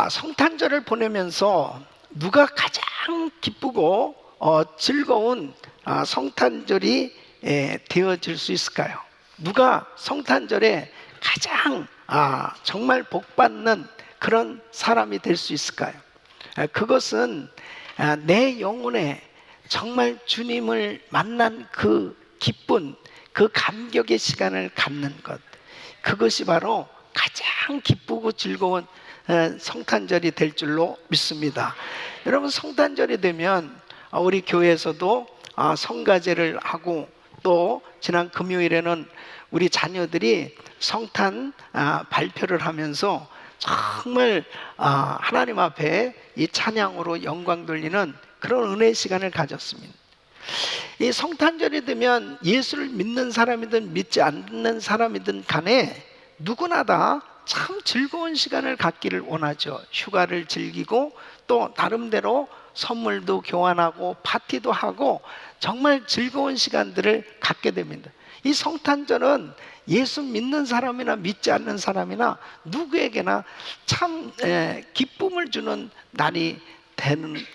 성탄절을 보내면서 누가 가장 기쁘고 즐거운 성탄절이 되어질 수 있을까요? 누가 성탄절에 가장 정말 복받는 그런 사람이 될 수 있을까요? 그것은 내 영혼에 정말 주님을 만난 그 기쁜 그 감격의 시간을 갖는 것, 그것이 바로 가장 기쁘고 즐거운 성탄절이 될 줄로 믿습니다. 여러분, 성탄절이 되면 우리 교회에서도 성가제를 하고, 또 지난 금요일에는 우리 자녀들이 성탄 발표를 하면서 정말 하나님 앞에 이 찬양으로 영광 돌리는 그런 은혜의 시간을 가졌습니다. 이 성탄절이 되면 예수를 믿는 사람이든 믿지 않는 사람이든 간에 누구나 다 참 즐거운 시간을 갖기를 원하죠. 휴가를 즐기고 또 나름대로 선물도 교환하고 파티도 하고 정말 즐거운 시간들을 갖게 됩니다. 이 성탄절은 예수 믿는 사람이나 믿지 않는 사람이나 누구에게나 참 기쁨을 주는 날이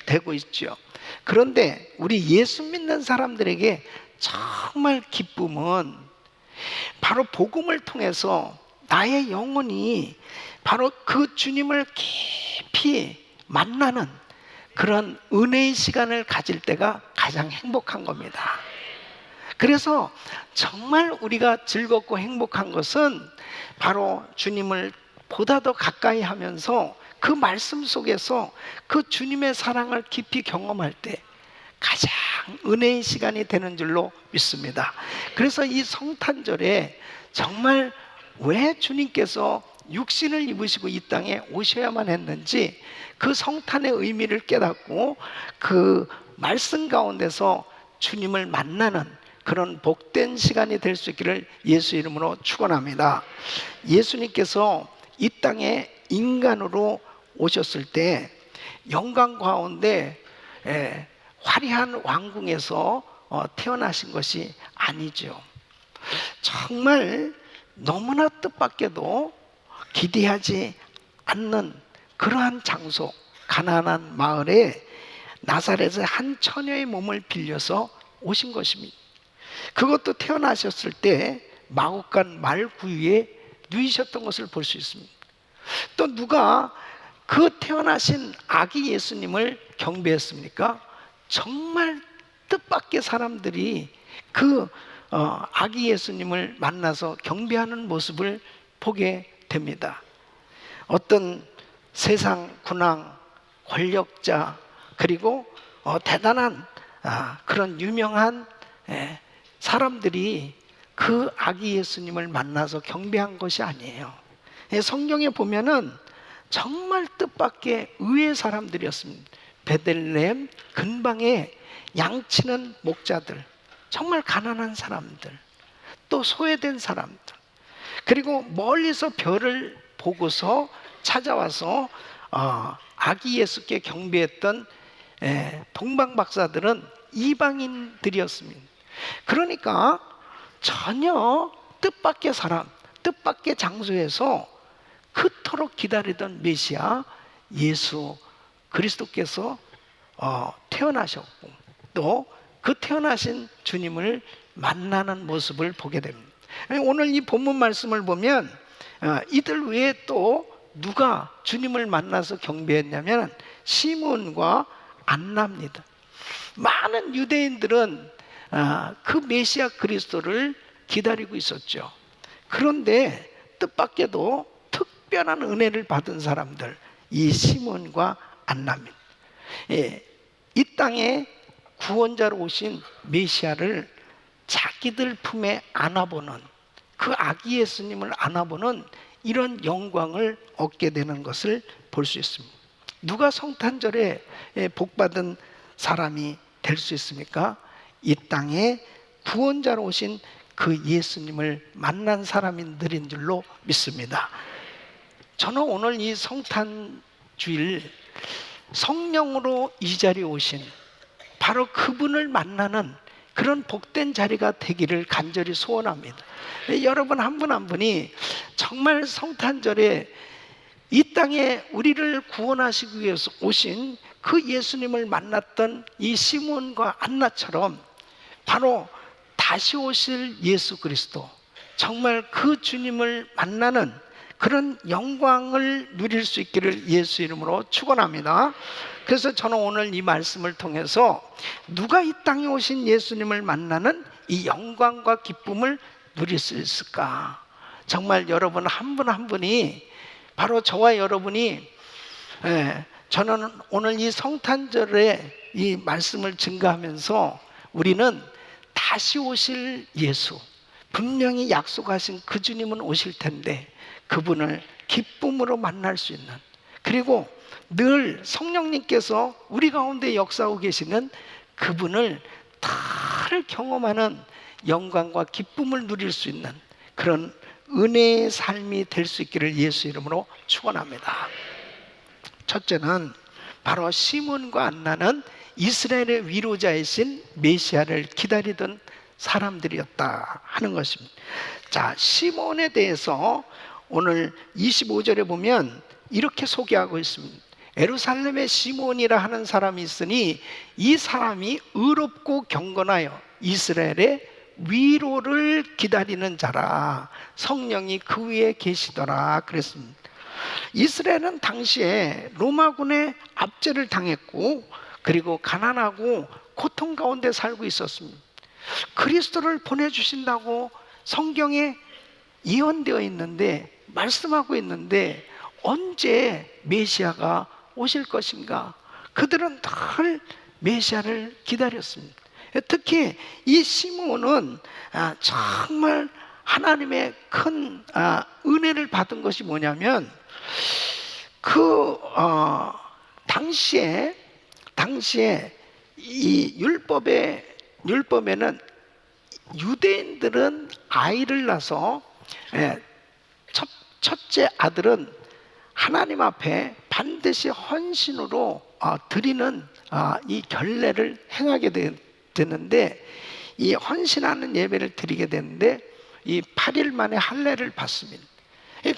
되고 있죠. 그런데 우리 예수 믿는 사람들에게 정말 기쁨은 바로 복음을 통해서 나의 영혼이 바로 그 주님을 깊이 만나는 그런 은혜의 시간을 가질 때가 가장 행복한 겁니다. 그래서 정말 우리가 즐겁고 행복한 것은 바로 주님을 보다 더 가까이 하면서 그 말씀 속에서 그 주님의 사랑을 깊이 경험할 때 가장 은혜의 시간이 되는 줄로 믿습니다. 그래서 이 성탄절에 정말 왜 주님께서 육신을 입으시고 이 땅에 오셔야만 했는지 그 성탄의 의미를 깨닫고 그 말씀 가운데서 주님을 만나는 그런 복된 시간이 될 수 있기를 예수 이름으로 축원합니다. 예수님께서 이 땅에 인간으로 오셨을 때 영광 가운데 화려한 왕궁에서 태어나신 것이 아니죠. 정말 너무나 뜻밖에도 기대하지 않는 그러한 장소, 가난한 마을에 나사렛의 한 처녀의 몸을 빌려서 오신 것입니다. 그것도 태어나셨을 때 마구간 말구유에 누이셨던 것을 볼 수 있습니다. 또 누가 그 태어나신 아기 예수님을 경배했습니까? 정말 뜻밖의 사람들이 그 아기 예수님을 만나서 경배하는 모습을 보게 됩니다. 어떤 세상 군왕, 권력자, 그리고 대단한 그런 유명한 사람들이 그 아기 예수님을 만나서 경배한 것이 아니에요. 성경에 보면은 정말 뜻밖의 의외의 사람들이었습니다. 베들레헴 근방에 양치는 목자들, 정말 가난한 사람들, 또 소외된 사람들, 그리고 멀리서 별을 보고서 찾아와서 아기 예수께 경배했던 동방박사들은 이방인들이었습니다. 그러니까 전혀 뜻밖의 사람, 뜻밖의 장소에서 그토록 기다리던 메시아 예수 그리스도께서 태어나셨고, 또 그 태어나신 주님을 만나는 모습을 보게 됩니다. 오늘 이 본문 말씀을 보면 이들 외에 또 누가 주님을 만나서 경배했냐면 시몬과 안나입니다. 많은 유대인들은 그 메시아 그리스도를 기다리고 있었죠. 그런데 뜻밖에도 특별한 은혜를 받은 사람들, 이 시몬과 안나입니다. 이 땅에 구원자로 오신 메시아를 자기들 품에 안아보는, 그 아기 예수님을 안아보는 이런 영광을 얻게 되는 것을 볼 수 있습니다. 누가 성탄절에 복받은 사람이 될 수 있습니까? 이 땅에 구원자로 오신 그 예수님을 만난 사람들인 줄로 믿습니다. 저는 오늘 이 성탄주일 성령으로 이 자리에 오신 바로 그분을 만나는 그런 복된 자리가 되기를 간절히 소원합니다. 여러분 한 분 한 분이 정말 성탄절에 이 땅에 우리를 구원하시기 위해서 오신 그 예수님을 만났던 이 시몬과 안나처럼 바로 다시 오실 예수 그리스도, 정말 그 주님을 만나는 그런 영광을 누릴 수 있기를 예수 이름으로 축원합니다. 그래서 저는 오늘 이 말씀을 통해서 누가 이 땅에 오신 예수님을 만나는 이 영광과 기쁨을 누릴 수 있을까? 정말 여러분 한 분 한 분이, 바로 저와 여러분이, 저는 오늘 이 성탄절에 이 말씀을 증거하면서 우리는 다시 오실 예수, 분명히 약속하신 그 주님은 오실 텐데 그분을 기쁨으로 만날 수 있는, 그리고 늘 성령님께서 우리 가운데 역사하고 계시는 그분을 다를 경험하는 영광과 기쁨을 누릴 수 있는 그런 은혜의 삶이 될 수 있기를 예수 이름으로 축원합니다. 첫째는 바로 시몬과 안나는 이스라엘의 위로자이신 메시아를 기다리던 사람들이었다 하는 것입니다. 자, 시몬에 대해서 오늘 25절에 보면 이렇게 소개하고 있습니다. 예루살렘에 시몬이라 하는 사람이 있으니 이 사람이 의롭고 경건하여 이스라엘의 위로를 기다리는 자라, 성령이 그 위에 계시더라 그랬습니다. 이스라엘은 당시에 로마군의 압제를 당했고 그리고 가난하고 고통 가운데 살고 있었습니다. 그리스도를 보내주신다고 성경에 예언되어 있는데, 말씀하고 있는데 언제 메시아가 오실 것인가? 그들은 늘 메시아를 기다렸습니다. 특히 이 시몬은 정말 하나님의 큰 은혜를 받은 것이 뭐냐면, 당시에 이 율법에는 유대인들은 아이를 낳아서 첫째 아들은 하나님 앞에 반드시 헌신으로 드리는 이 결례를 행하게 되는데, 이 헌신하는 예배를 드리게 되는데 이 8일 만에 할례를 받습니다.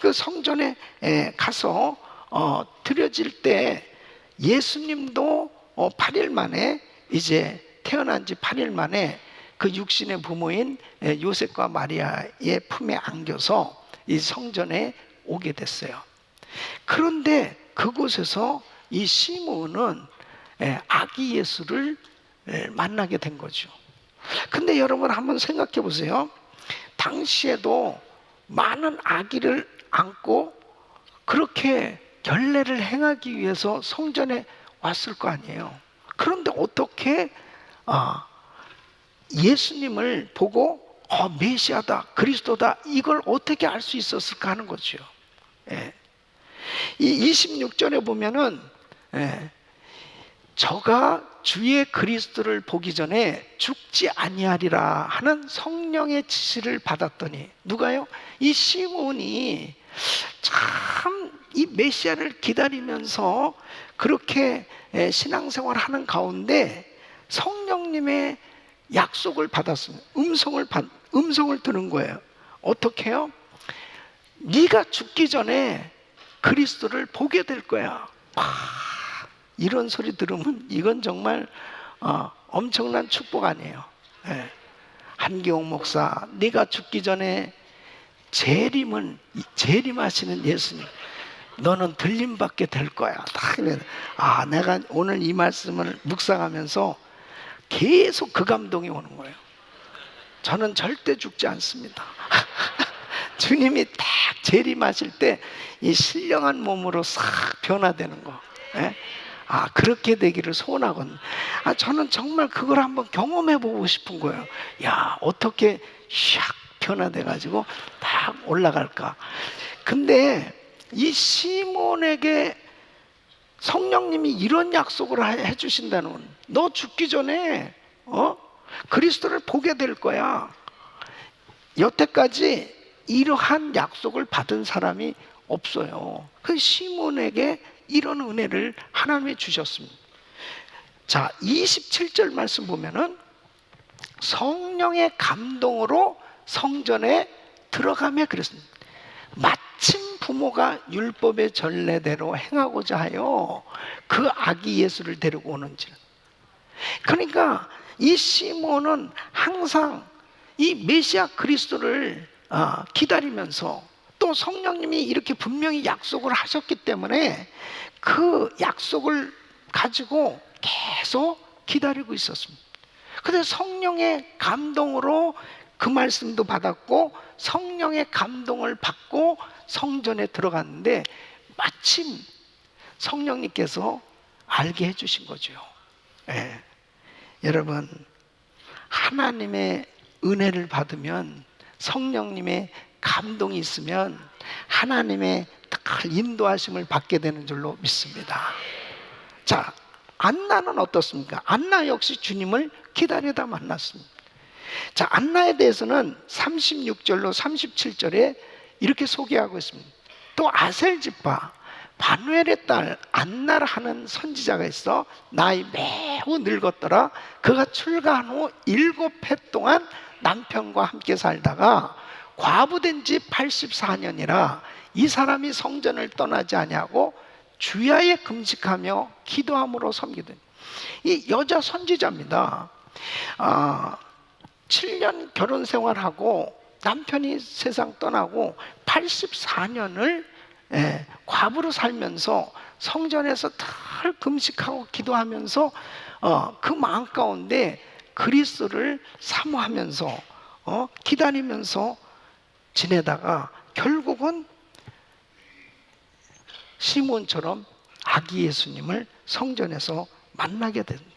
그 성전에 가서 드려질 때 예수님도 8일 만에, 이제 태어난 지 8일 만에 그 육신의 부모인 요셉과 마리아의 품에 안겨서 이 성전에 오게 됐어요. 그런데 그곳에서 이 시몬은 아기 예수를 만나게 된 거죠. 근데 여러분 한번 생각해 보세요. 당시에도 많은 아기를 안고 그렇게 결례를 행하기 위해서 성전에 왔을 거 아니에요. 그런데 어떻게 예수님을 보고 메시아다, 그리스도다, 이걸 어떻게 알 수 있었을까 하는 거죠. 이 26절에 보면은 저가 주의 그리스도를 보기 전에 죽지 아니하리라 하는 성령의 지시를 받았더니, 누가요? 이 시몬이 참 이 메시아를 기다리면서 그렇게 신앙생활 하는 가운데 성령님의 약속을 받았습니다. 음성을 들은 거예요. 어떻게 해요? 네가 죽기 전에 그리스도를 보게 될 거야. 이런 소리 들으면 이건 정말 엄청난 축복 아니에요. 한기홍 목사, 네가 죽기 전에 재림하시는 예수님, 너는 들림받게 될 거야. 내가 오늘 이 말씀을 묵상하면서 계속 그 감동이 오는 거예요. 저는 절대 죽지 않습니다. 주님이 딱 재림하실 때 이 신령한 몸으로 싹 변화되는 거, 그렇게 되기를 소원하거든요. 저는 정말 그걸 한번 경험해보고 싶은 거예요. 야, 어떻게 샥 변화돼가지고 딱 올라갈까. 근데 이 시몬에게 성령님이 이런 약속을 해주신다는, 너 죽기 전에 그리스도를 보게 될 거야. 여태까지 이러한 약속을 받은 사람이 없어요. 그 시몬에게 이런 은혜를 하나님이 주셨습니다. 자, 27절 말씀 보면은 성령의 감동으로 성전에 들어가며 그랬습니다. 마침 부모가 율법의 전례대로 행하고자 하여 그 아기 예수를 데리고 오는지를. 그러니까 이 시몬은 항상 이 메시아 그리스도를 기다리면서, 또 성령님이 이렇게 분명히 약속을 하셨기 때문에 그 약속을 가지고 계속 기다리고 있었습니다. 그런데 성령의 감동으로 그 말씀도 받았고 성령의 감동을 받고 성전에 들어갔는데 마침 성령님께서 알게 해주신 거죠. 예. 여러분, 하나님의 은혜를 받으면, 성령님의 감동이 있으면 하나님의 특별 인도하심을 받게 되는 줄로 믿습니다. 자, 안나는 어떻습니까? 안나 역시 주님을 기다리다 만났습니다. 자, 안나에 대해서는 36절로 37절에 이렇게 소개하고 있습니다. 또 아셀지파 바누엘의 딸 안나라 하는 선지자가 있어 나이 매우 늙었더라. 그가 출가한 후 7해 동안 남편과 함께 살다가 과부된 지 84년이라 이 사람이 성전을 떠나지 아니하고 주야에 금식하며 기도함으로 섬기더니. 이 여자 선지자입니다. 7년 결혼 생활하고 남편이 세상 떠나고 84년을 과부로 살면서 성전에서 늘 금식하고 기도하면서 그 마음 가운데 그리스도를 사모하면서 기다리면서 지내다가 결국은 시몬처럼 아기 예수님을 성전에서 만나게 됩니다.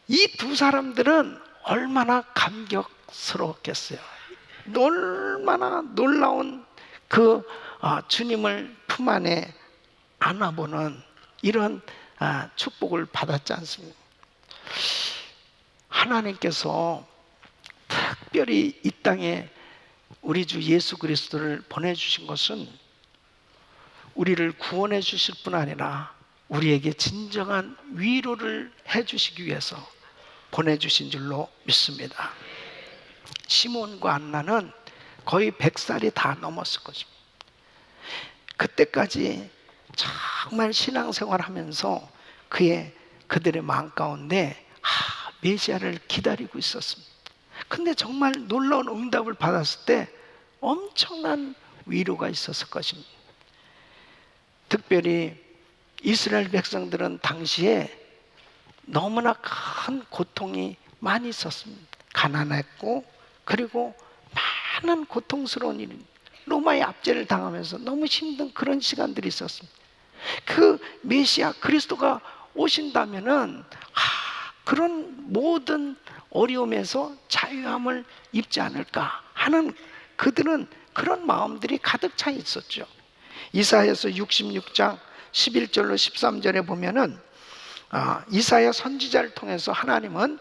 이 두 사람들은 얼마나 감격스러웠겠어요. 얼마나 놀라운 그 주님을 품 안에 안아보는 이런 축복을 받았지 않습니까? 하나님께서 특별히 이 땅에 우리 주 예수 그리스도를 보내주신 것은 우리를 구원해 주실 뿐 아니라 우리에게 진정한 위로를 해주시기 위해서 보내주신 줄로 믿습니다. 시몬과 안나는 거의 100살이 다 넘었을 것입니다. 그때까지 정말 신앙생활하면서 그들의 마음 가운데 메시아를 기다리고 있었습니다. 근데 정말 놀라운 응답을 받았을 때 엄청난 위로가 있었을 것입니다. 특별히 이스라엘 백성들은 당시에 너무나 큰 고통이 많이 있었습니다. 가난했고, 그리고 많은 고통스러운 일, 로마의 압제를 당하면서 너무 힘든 그런 시간들이 있었습니다. 그 메시아 그리스도가 오신다면은 그런 모든 어려움에서 자유함을 입지 않을까 하는, 그들은 그런 마음들이 가득 차 있었죠. 이사야서 66장 11절로 13절에 보면은 이사야 선지자를 통해서 하나님은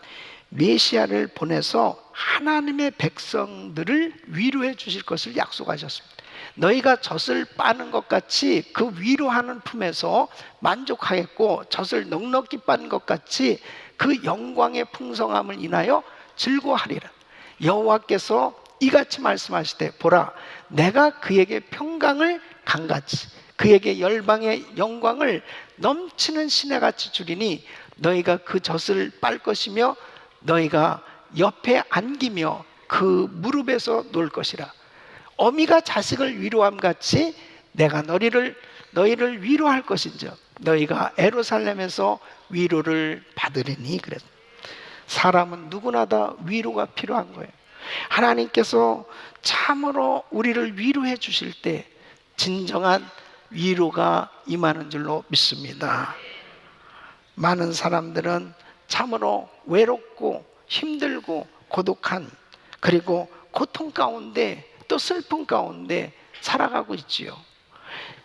메시아를 보내서 하나님의 백성들을 위로해 주실 것을 약속하셨습니다. 너희가 젖을 빠는 것 같이 그 위로하는 품에서 만족하겠고, 젖을 넉넉히 빠는 것 같이 그 영광의 풍성함을 인하여 즐거워하리라. 여호와께서 이같이 말씀하시되, 보라, 내가 그에게 평강을 강같이, 그에게 열방의 영광을 넘치는 시내같이 주리니 너희가 그 젖을 빨 것이며 너희가 옆에 안기며 그 무릎에서 놀 것이라. 어미가 자식을 위로함 같이 내가 너희를 위로할 것인즉 너희가 예루살렘에서 위로를 받으리니. 그래서 사람은 누구나 다 위로가 필요한 거예요. 하나님께서 참으로 우리를 위로해 주실 때 진정한 위로가 임하는 줄로 믿습니다. 많은 사람들은 참으로 외롭고 힘들고 고독한, 그리고 고통 가운데 또 슬픔 가운데 살아가고 있지요.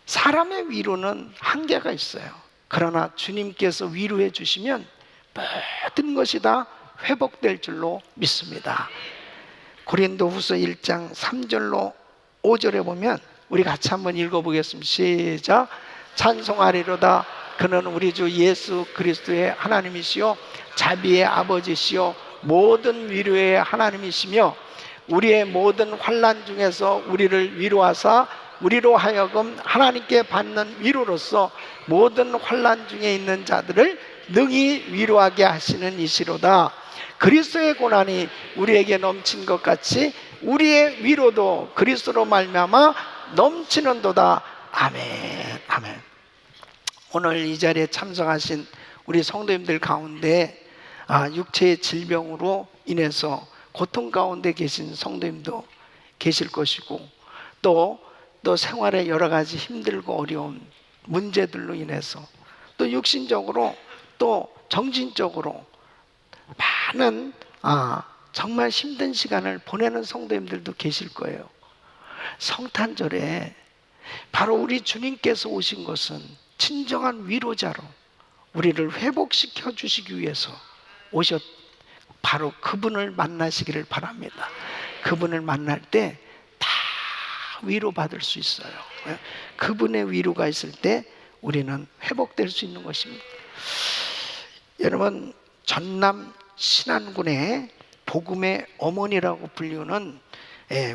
사람의 위로는 한계가 있어요. 그러나 주님께서 위로해 주시면 모든 것이 다 회복될 줄로 믿습니다. 고린도후서 1장 3절로 5절에 보면 우리 같이 한번 읽어보겠습니다. 시작. 찬송하리로다. 그는 우리 주 예수 그리스도의 하나님이시요 자비의 아버지시요 모든 위로의 하나님이시며 우리의 모든 환난 중에서 우리를 위로하사 우리로 하여금 하나님께 받는 위로로서 모든 환난 중에 있는 자들을 능히 위로하게 하시는 이시로다. 그리스도의 고난이 우리에게 넘친 것 같이 우리의 위로도 그리스도로 말미암아 넘치는도다. 아멘. 아멘. 오늘 이 자리에 참석하신 우리 성도님들 가운데 육체의 질병으로 인해서 고통 가운데 계신 성도님도 계실 것이고, 또 생활의 여러 가지 힘들고 어려운 문제들로 인해서 또 육신적으로 또 정신적으로 많은 정말 힘든 시간을 보내는 성도님들도 계실 거예요. 성탄절에 바로 우리 주님께서 오신 것은 진정한 위로자로 우리를 회복시켜 주시기 위해서 바로 그분을 만나시기를 바랍니다. 그분을 만날 때 다 위로받을 수 있어요. 그분의 위로가 있을 때 우리는 회복될 수 있는 것입니다. 여러분, 전남 신안군의 복음의 어머니라고 불리우는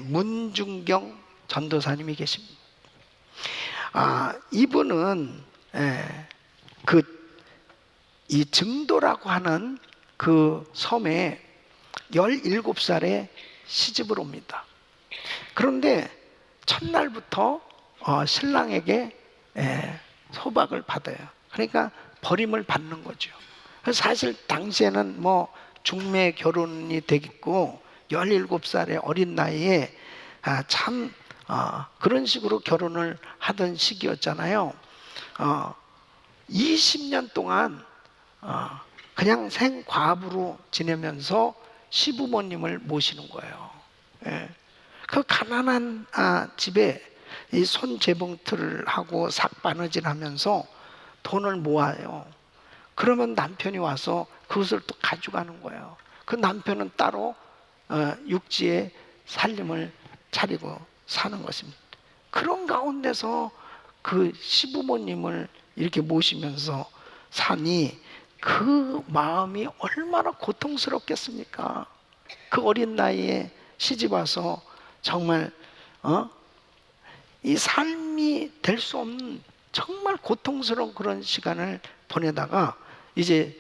문중경 전도사님이 계십니다. 이분은 이 증도라고 하는 그 섬에 17살에 시집을 옵니다. 그런데 첫날부터 신랑에게 소박을 받아요. 그러니까 버림을 받는 거죠. 사실 당시에는 뭐 중매 결혼이 되겠고 17살의 어린 나이에 참 그런 식으로 결혼을 하던 시기였잖아요. 20년 동안 그냥 생과부로 지내면서 시부모님을 모시는 거예요. 그 가난한 집에 이 손재봉틀을 하고 삭바느질 하면서 돈을 모아요. 그러면 남편이 와서 그것을 또 가져가는 거예요. 그 남편은 따로 육지에 살림을 차리고 사는 것입니다. 그런 가운데서 그 시부모님을 이렇게 모시면서 사니 그 마음이 얼마나 고통스럽겠습니까? 그 어린 나이에 시집 와서 정말 이 삶이 될 수 없는 정말 고통스러운 그런 시간을 보내다가 이제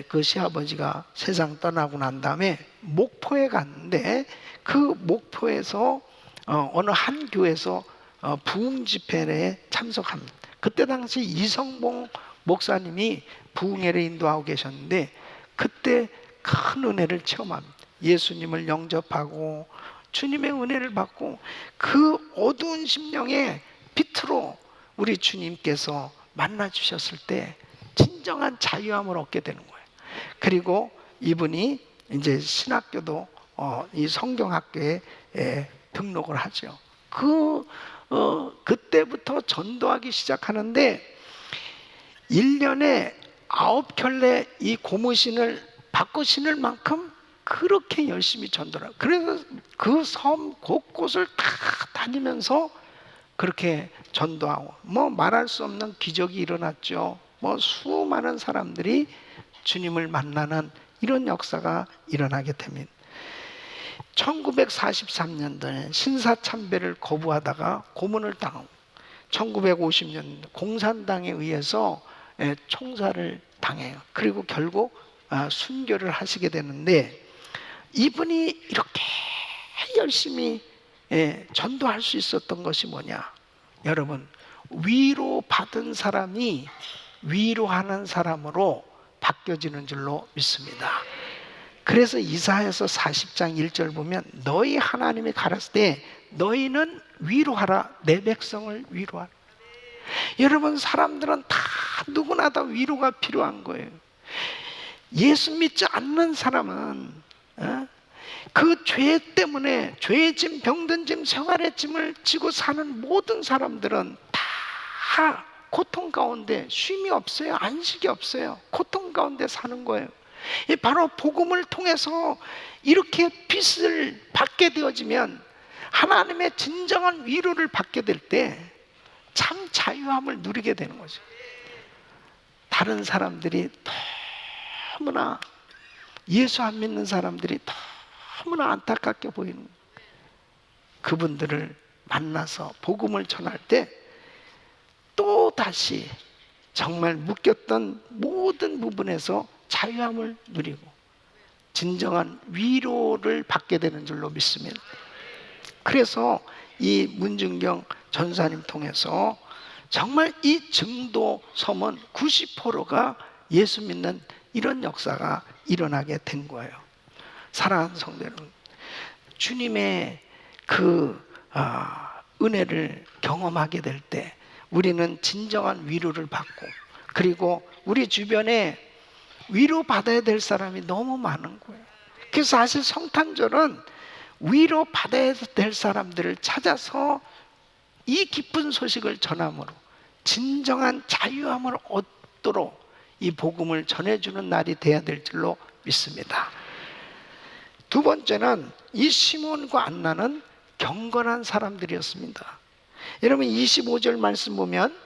그 시아버지가 세상 떠나고 난 다음에 목포에 갔는데, 그 목포에서 어느 한 교회에서 부흥 집회에 참석합니다. 그때 당시 이성봉 목사님이 부흥회를 인도하고 계셨는데, 그때 큰 은혜를 체험합니다. 예수님을 영접하고 주님의 은혜를 받고 그 어두운 심령의 빛으로 우리 주님께서 만나 주셨을 때 진정한 자유함을 얻게 되는 거예요. 그리고 이분이 이제 신학교도 이 성경학교에 등록을 하죠. 그때부터 전도하기 시작하는데 1년에 9켤레 이 고무신을 바꿔 신을 만큼 그렇게 열심히 전도를 하고, 그래서 그 섬 곳곳을 다 다니면서 그렇게 전도하고, 뭐 말할 수 없는 기적이 일어났죠. 뭐 수많은 사람들이 주님을 만나는 이런 역사가 일어나게 됩니다. 1943년도에 신사참배를 거부하다가 고문을 당하고 1950년 공산당에 의해서 총살을 당해요. 그리고 결국 순교를 하시게 되는데, 이분이 이렇게 열심히 전도할 수 있었던 것이 뭐냐? 여러분, 위로받은 사람이 위로하는 사람으로 바뀌어지는 줄로 믿습니다. 그래서 이사야서 40장 1절 보면 너희 하나님이 가라사대 때 너희는 위로하라, 내 백성을 위로하라. 여러분, 사람들은 다 누구나 다 위로가 필요한 거예요. 예수 믿지 않는 사람은 그 죄 때문에 죄의 짐, 병든 짐, 생활의 짐을 지고 사는 모든 사람들은 다 고통 가운데 쉼이 없어요. 안식이 없어요. 고통 가운데 사는 거예요. 바로 복음을 통해서 이렇게 빛을 받게 되어지면, 하나님의 진정한 위로를 받게 될 때 참 자유함을 누리게 되는 거죠. 다른 사람들이 너무나, 예수 안 믿는 사람들이 너무나 안타깝게 보이는, 그분들을 만나서 복음을 전할 때 또 다시 정말 묶였던 모든 부분에서 자유함을 누리고 진정한 위로를 받게 되는 줄로 믿습니다. 그래서 이 문준경 전사님 통해서 정말 이 증도 섬은 90%가 예수 믿는 이런 역사가 일어나게 된 거예요. 사랑하는 성도 여러분, 주님의 그 은혜를 경험하게 될 때 우리는 진정한 위로를 받고, 그리고 우리 주변에 위로받아야 될 사람이 너무 많은 거예요. 그래서 사실 성탄절은 위로받아야 될 사람들을 찾아서 이 기쁜 소식을 전함으로 진정한 자유함을 얻도록 이 복음을 전해주는 날이 돼야 될 줄로 믿습니다. 두 번째는 이 시몬과 안나는 경건한 사람들이었습니다. 여러분 25절 말씀 보면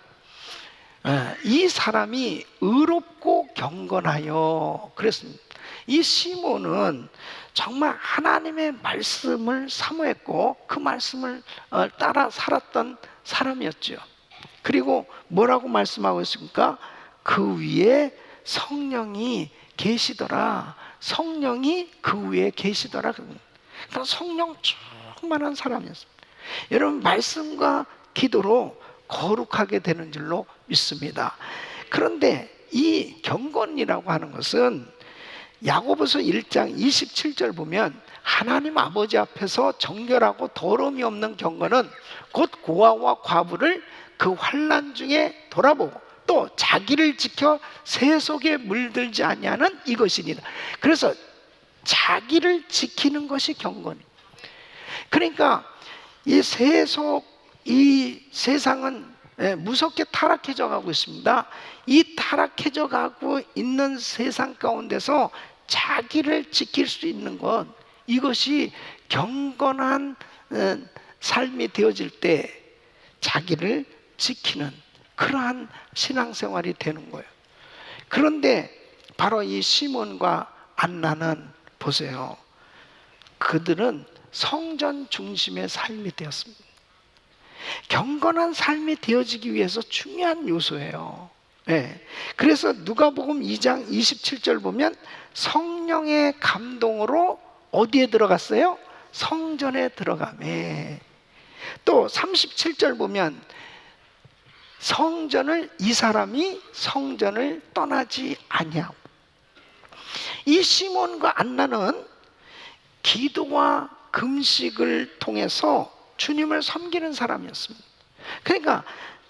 이 사람이 의롭고 경건하여 그랬습니다. 이 시몬은 정말 하나님의 말씀을 사모했고 그 말씀을 따라 살았던 사람이었죠. 그리고 뭐라고 말씀하고 있습니까? 그 위에 성령이 계시더라. 성령이 그 위에 계시더라. 그러니까 성령 충만한 사람이었습니다. 여러분 말씀과 기도로 거룩하게 되는 줄로 믿습니다. 그런데 이 경건이라고 하는 것은 야고보서 1장 27절 보면 하나님 아버지 앞에서 정결하고 더러움이 없는 경건은 곧 고아와 과부를 그 환난 중에 돌아보고 또 자기를 지켜 새 속에 물들지 아니하는 이것이니라. 그래서 자기를 지키는 것이 경건이에요. 그러니까 이 세상은 무섭게 타락해져 가고 있습니다. 이 타락해져 가고 있는 세상 가운데서 자기를 지킬 수 있는 것, 이것이 경건한 삶이 되어질 때 자기를 지키는 그러한 신앙생활이 되는 거예요. 그런데 바로 이 시몬과 안나는 보세요. 그들은 성전 중심의 삶이 되었습니다. 경건한 삶이 되어지기 위해서 중요한 요소예요. 네. 그래서 누가복음 2장 27절 보면 성령의 감동으로 어디에 들어갔어요? 성전에 들어가매. 또 37절 보면 이 사람이 성전을 떠나지 아니하고. 이 시몬과 안나는 기도와 금식을 통해서 주님을 섬기는 사람이었습니다. 그러니까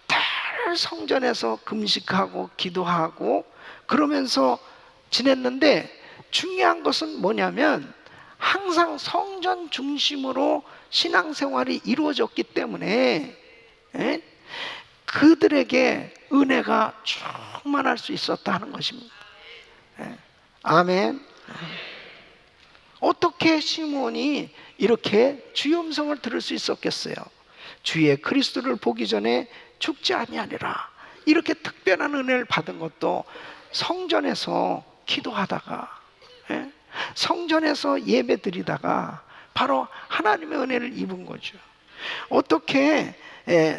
늘 성전에서 금식하고 기도하고 그러면서 지냈는데 중요한 것은 뭐냐면 항상 성전 중심으로 신앙생활이 이루어졌기 때문에 그들에게 은혜가 충만할 수 있었다는 것입니다. 아멘. 어떻게 시몬이 이렇게 주의 음성을 들을 수 있었겠어요? 주의 그리스도를 보기 전에 죽지 아니하리라. 이렇게 특별한 은혜를 받은 것도 성전에서 기도하다가 성전에서 예배 드리다가 바로 하나님의 은혜를 입은 거죠. 어떻게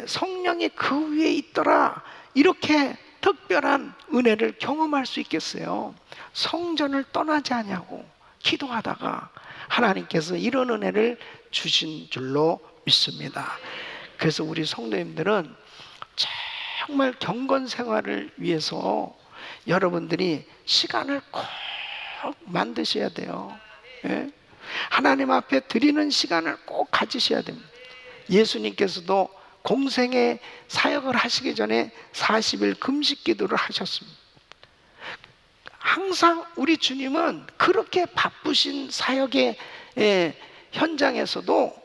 성령이 그 위에 있더라 이렇게 특별한 은혜를 경험할 수 있겠어요? 성전을 떠나지 않냐고 기도하다가 하나님께서 이런 은혜를 주신 줄로 믿습니다. 그래서 우리 성도님들은 정말 경건 생활을 위해서 여러분들이 시간을 꼭 만드셔야 돼요. 하나님 앞에 드리는 시간을 꼭 가지셔야 됩니다. 예수님께서도 공생의 사역을 하시기 전에 40일 금식 기도를 하셨습니다. 항상 우리 주님은 그렇게 바쁘신 사역의 현장에서도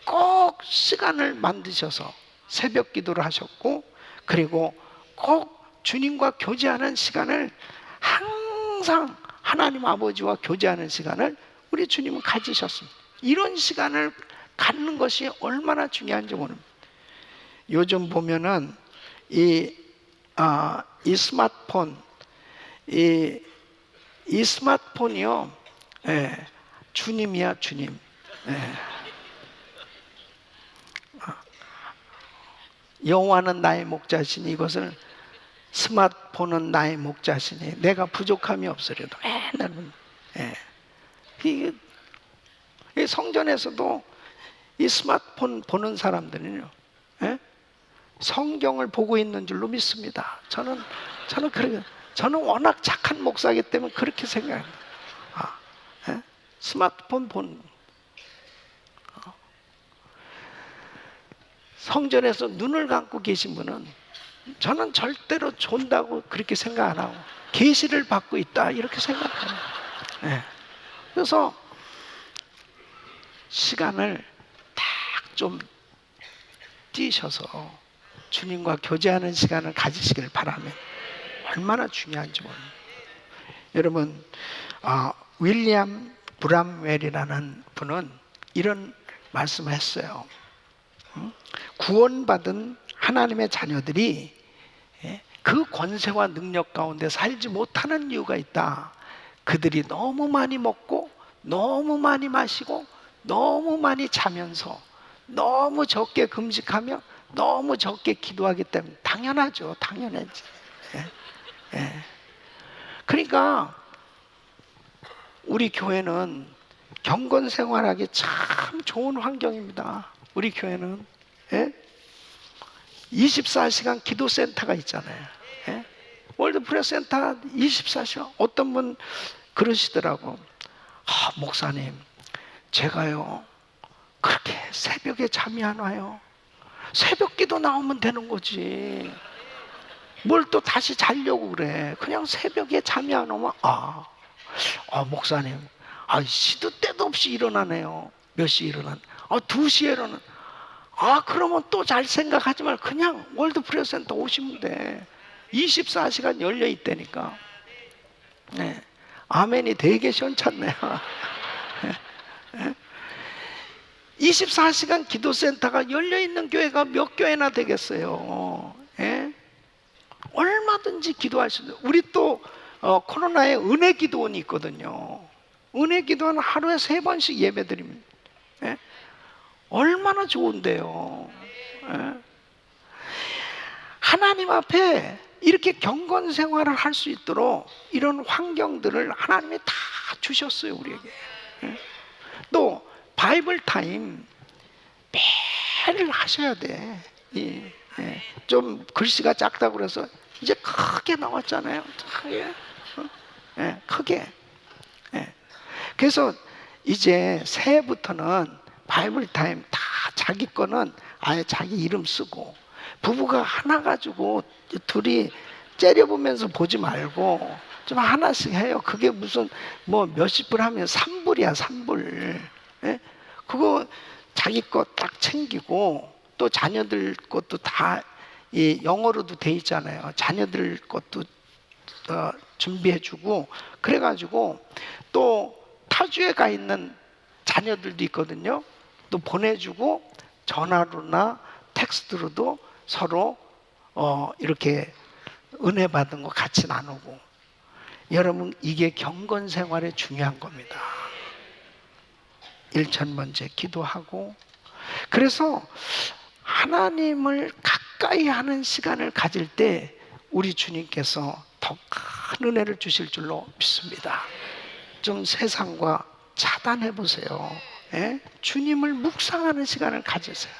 꼭 시간을 만드셔서 새벽 기도를 하셨고, 그리고 꼭 주님과 교제하는 시간을 항상 하나님 아버지와 교제하는 시간을 우리 주님은 가지셨습니다. 이런 시간을 갖는 것이 얼마나 중요한지 모릅니다. 요즘 보면은 이 스마트폰, 이 스마트폰이요, 주님이야 주님. 여호와는 나의 목자시니, 이것을 스마트폰은 나의 목자시니 내가 부족함이 없으려도 맨날 이 성전에서도 이 스마트폰 보는 사람들은요, 성경을 보고 있는 줄로 믿습니다. 저는 그렇게, 저는 워낙 착한 목사이기 때문에 그렇게 생각합니다. 스마트폰 보는, 성전에서 눈을 감고 계신 분은 저는 절대로 존다고 그렇게 생각 안 하고 계시를 받고 있다 이렇게 생각해요. 그래서 시간을 딱 좀 뛰셔서 주님과 교제하는 시간을 가지시길 바라면 얼마나 중요한지 모릅니다. 여러분, 윌리엄 브람웰이라는 분은 이런 말씀을 했어요. 구원받은 하나님의 자녀들이 그 권세와 능력 가운데 살지 못하는 이유가 있다. 그들이 너무 많이 먹고 너무 많이 마시고 너무 많이 자면서 너무 적게 금식하며 너무 적게 기도하기 때문에. 당연하죠. 당연하지. 그러니까 우리 교회는 경건 생활하기 참 좋은 환경입니다. 우리 교회는 24시간 기도센터가 있잖아요. 월드 프레스 센터 24시간. 어떤 분 그러시더라고. 목사님, 제가요 그렇게 새벽에 잠이 안 와요. 새벽 기도 나오면 되는 거지. 뭘 또 다시 자려고 그래. 그냥 새벽에 잠이 안 오면 목사님, 시도 때도 없이 일어나네요. 몇 시에 일어난? 2시에 일어나. 그러면 또 잘 생각하지 말고 그냥 월드 프레스 센터 오시면 돼. 24시간 열려 있다니까. 아멘이 되게 시원찮네요. 24시간 기도센터가 열려 있는 교회가 몇 교회나 되겠어요. 얼마든지 기도할 수 있어요. 우리 또 코로나에 은혜 기도원이 있거든요. 은혜 기도원 하루에 3번씩 예배 드립니다. 얼마나 좋은데요. 하나님 앞에 이렇게 경건 생활을 할 수 있도록 이런 환경들을 하나님이 다 주셨어요, 우리에게. 또 바이블 타임 매일 하셔야 돼. 좀 글씨가 작다고 그래서 이제 크게 나왔잖아요. 크게. 그래서 이제 새해부터는 바이블 타임 다 자기 거는 아예 자기 이름 쓰고, 부부가 하나 가지고 둘이 째려보면서 보지 말고 좀 하나씩 해요. 그게 무슨 몇십 불 하면 3불이야 3불. 그거 자기 거 딱 챙기고, 또 자녀들 것도 다 영어로도 돼 있잖아요. 자녀들 것도 준비해주고, 그래가지고 또 타주에 가 있는 자녀들도 있거든요. 또 보내주고, 전화로나 텍스트로도 서로 이렇게 은혜 받은 거 같이 나누고. 여러분, 이게 경건 생활에 중요한 겁니다. 1000번째 기도하고. 그래서 하나님을 가까이 하는 시간을 가질 때 우리 주님께서 더 큰 은혜를 주실 줄로 믿습니다. 좀 세상과 차단해 보세요. 주님을 묵상하는 시간을 가지세요.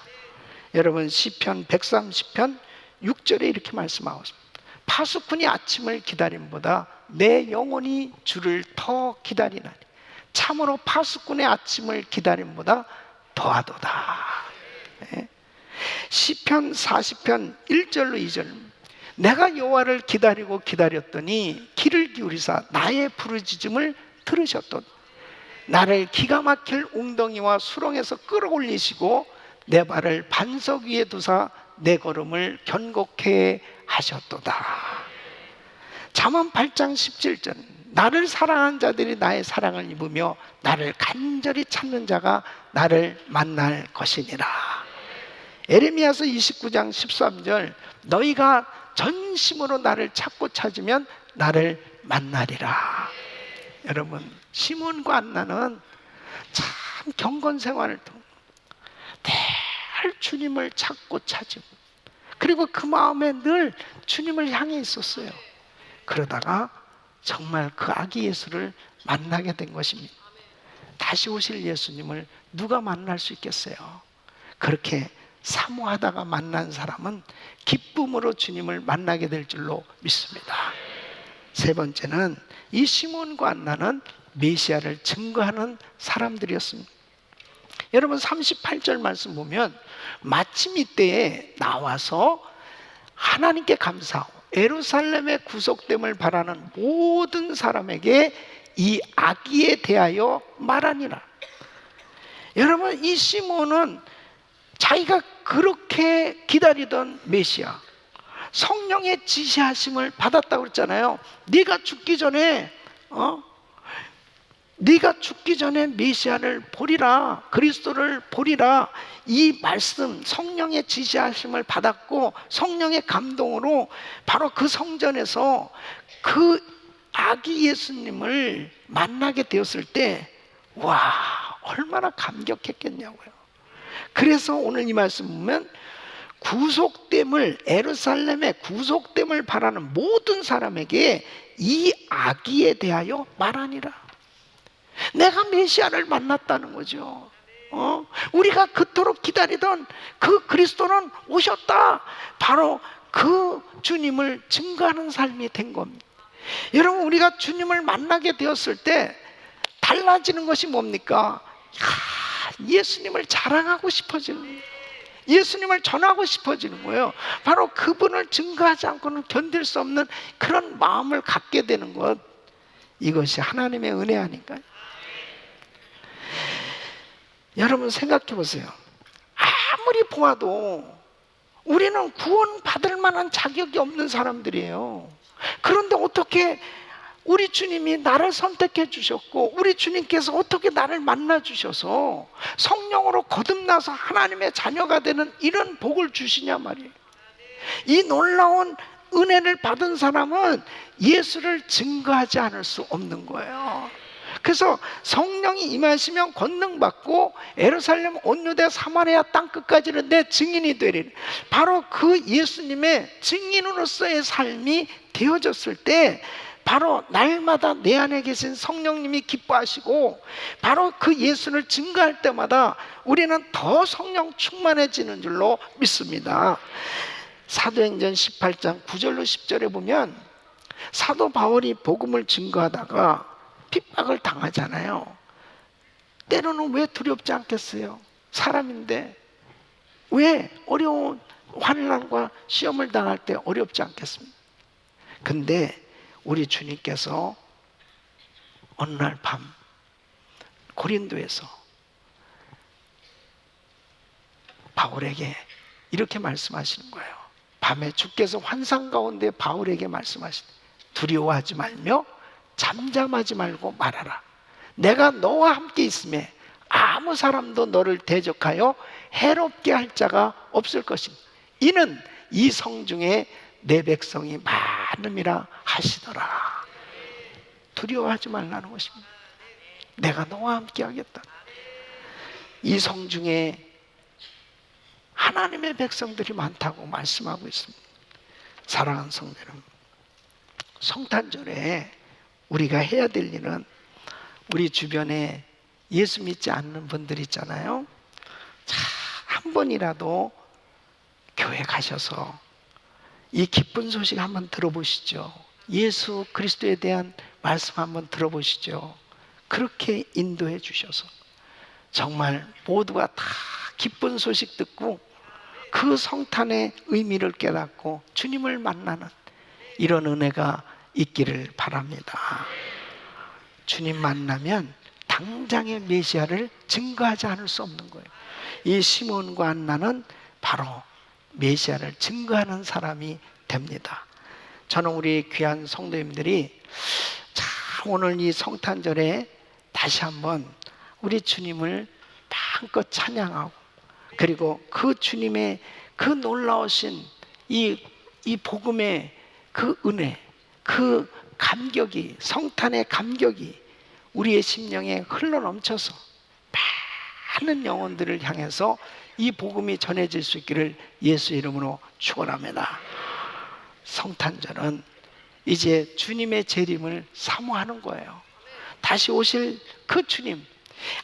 여러분, 시편 130편 6절에 이렇게 말씀하고 있습니다. 파수꾼이 아침을 기다림보다 내 영혼이 주를 더 기다리나니 참으로 파수꾼의 아침을 기다림보다 더하도다. 시편 40편 1절로 2절. 내가 여호와를 기다리고 기다렸더니 귀를 기울이사 나의 부르짖음을 들으셨도다. 나를 기가 막힐 웅덩이와 수렁에서 끌어올리시고 내 발을 반석 위에 두사 내 걸음을 견고케 하셨도다. 잠언 8장 17절. 나를 사랑하는 자들이 나의 사랑을 입으며 나를 간절히 찾는 자가 나를 만날 것이니라. 에레미야서 29장 13절. 너희가 전심으로 나를 찾고 찾으면 나를 만나리라. 여러분, 시몬과 안나는 참 경건 생활을 통해 늘 주님을 찾고 찾으면 그리고 그 마음에 늘 주님을 향해 있었어요. 그러다가 정말 그 아기 예수를 만나게 된 것입니다. 다시 오실 예수님을 누가 만날 수 있겠어요? 그렇게 사모하다가 만난 사람은 기쁨으로 주님을 만나게 될 줄로 믿습니다. 세 번째는 이 시몬과 안나는 메시아를 증거하는 사람들이었습니다. 여러분 38절 말씀 보면 마침 이때에 나와서 하나님께 감사하고 예루살렘의 구속됨을 바라는 모든 사람에게 이 아기에 대하여 말하니라. 여러분 이 시몬은 자기가 그렇게 기다리던 메시아, 성령의 지시하심을 받았다고 그랬잖아요. 네가 죽기 전에 메시아를 보리라, 그리스도를 보리라, 이 말씀 성령의 지시하심을 받았고 성령의 감동으로 바로 그 성전에서 그 아기 예수님을 만나게 되었을 때 와, 얼마나 감격했겠냐고요. 그래서 오늘 이 말씀 보면 예루살렘의 구속됨을 바라는 모든 사람에게 이 아기에 대하여 말하니라. 내가 메시아를 만났다는 거죠. 우리가 그토록 기다리던 그 그리스도는 오셨다. 바로 그 주님을 증거하는 삶이 된 겁니다. 여러분 우리가 주님을 만나게 되었을 때 달라지는 것이 뭡니까? 예수님을 자랑하고 싶어지는 거예요. 예수님을 전하고 싶어지는 거예요. 바로 그분을 증거하지 않고는 견딜 수 없는 그런 마음을 갖게 되는 것, 이것이 하나님의 은혜 아닌가요? 여러분 생각해 보세요. 아무리 보아도 우리는 구원받을 만한 자격이 없는 사람들이에요. 그런데 어떻게 우리 주님이 나를 선택해 주셨고 우리 주님께서 어떻게 나를 만나 주셔서 성령으로 거듭나서 하나님의 자녀가 되는 이런 복을 주시냐 말이에요. 이 놀라운 은혜를 받은 사람은 예수를 증거하지 않을 수 없는 거예요. 그래서 성령이 임하시면 권능받고 예루살렘 온 유대 사마리아 땅끝까지는 내 증인이 되리라. 바로 그 예수님의 증인으로서의 삶이 되어졌을 때 바로 날마다 내 안에 계신 성령님이 기뻐하시고 바로 그 예수를 증거할 때마다 우리는 더 성령 충만해지는 줄로 믿습니다. 사도행전 18장 9절로 10절에 보면 사도 바울이 복음을 증거하다가 핍박을 당하잖아요. 때로는 왜 두렵지 않겠어요? 사람인데 왜 어려운 환난과 시험을 당할 때 어렵지 않겠습니까? 근데 우리 주님께서 어느 날 밤 고린도에서 바울에게 이렇게 말씀하시는 거예요. 밤에 주께서 환상 가운데 바울에게 말씀하시되 두려워하지 말며 잠잠하지 말고 말하라. 내가 너와 함께 있음에 아무 사람도 너를 대적하여 해롭게 할 자가 없을 것이니 이는 이 성중에 내 백성이 많음이라 하시더라. 두려워하지 말라는 것입니다. 내가 너와 함께 하겠다. 이 성중에 하나님의 백성들이 많다고 말씀하고 있습니다. 사랑하는 성도 여러분, 성탄절에 우리가 해야 될 일은 우리 주변에 예수 믿지 않는 분들 있잖아요. 자, 한 번이라도 교회 가셔서 이 기쁜 소식 한번 들어보시죠. 예수 그리스도에 대한 말씀 한번 들어보시죠. 그렇게 인도해 주셔서 정말 모두가 다 기쁜 소식 듣고 그 성탄의 의미를 깨닫고 주님을 만나는 이런 은혜가 있기를 바랍니다. 주님 만나면 당장의 메시아를 증거하지 않을 수 없는 거예요. 이 시몬과 안나는 바로 메시아를 증거하는 사람이 됩니다. 저는 우리 귀한 성도님들이 오늘 이 성탄절에 다시 한번 우리 주님을 마음껏 찬양하고 그리고 그 주님의 그 놀라우신 이 복음의 그 은혜, 그 감격이, 성탄의 감격이 우리의 심령에 흘러넘쳐서 많은 영혼들을 향해서 이 복음이 전해질 수 있기를 예수 이름으로 축원합니다. 성탄절은 이제 주님의 재림을 사모하는 거예요. 다시 오실 그 주님,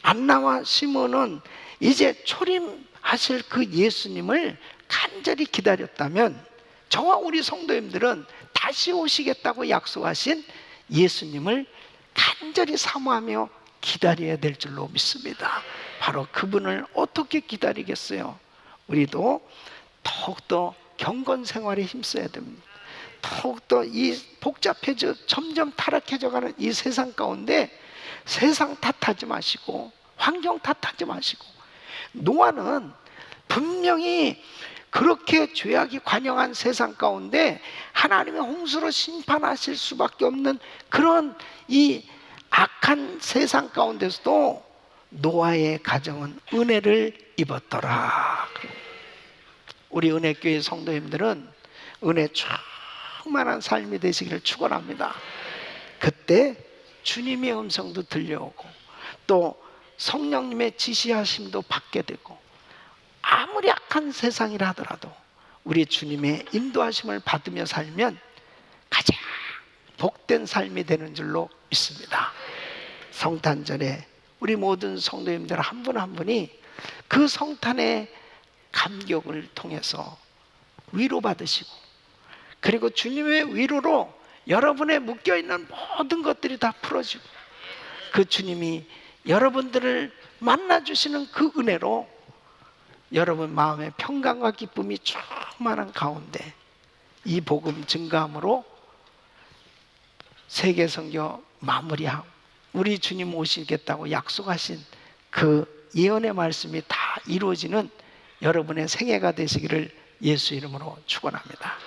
안나와 시몬은 이제 초림하실 그 예수님을 간절히 기다렸다면, 저와 우리 성도님들은 다시 오시겠다고 약속하신 예수님을 간절히 사모하며 기다려야 될 줄로 믿습니다. 바로 그분을 어떻게 기다리겠어요? 우리도 더욱더 경건 생활에 힘써야 됩니다. 더욱더 이 복잡해져 점점 타락해져가는 이 세상 가운데 세상 탓하지 마시고 환경 탓하지 마시고, 노아는 분명히 그렇게 죄악이 관영한 세상 가운데 하나님의 홍수로 심판하실 수밖에 없는 그런 이 악한 세상 가운데서도 노아의 가정은 은혜를 입었더라. 우리 은혜교회 성도님들은 은혜 충만한 삶이 되시기를 축원합니다. 그때 주님의 음성도 들려오고 또 성령님의 지시하심도 받게 되고, 아무리 악한 세상이라 하더라도 우리 주님의 인도하심을 받으며 살면 가장 복된 삶이 되는 줄로 믿습니다. 성탄절에 우리 모든 성도님들 한 분 한 분이 그 성탄의 감격을 통해서 위로받으시고, 그리고 주님의 위로로 여러분의 묶여있는 모든 것들이 다 풀어지고, 그 주님이 여러분들을 만나주시는 그 은혜로 여러분 마음의 평강과 기쁨이 충만한 가운데 이 복음 증가함으로 세계 선교 마무리하고 우리 주님 오시겠다고 약속하신 그 예언의 말씀이 다 이루어지는 여러분의 생애가 되시기를 예수 이름으로 축원합니다.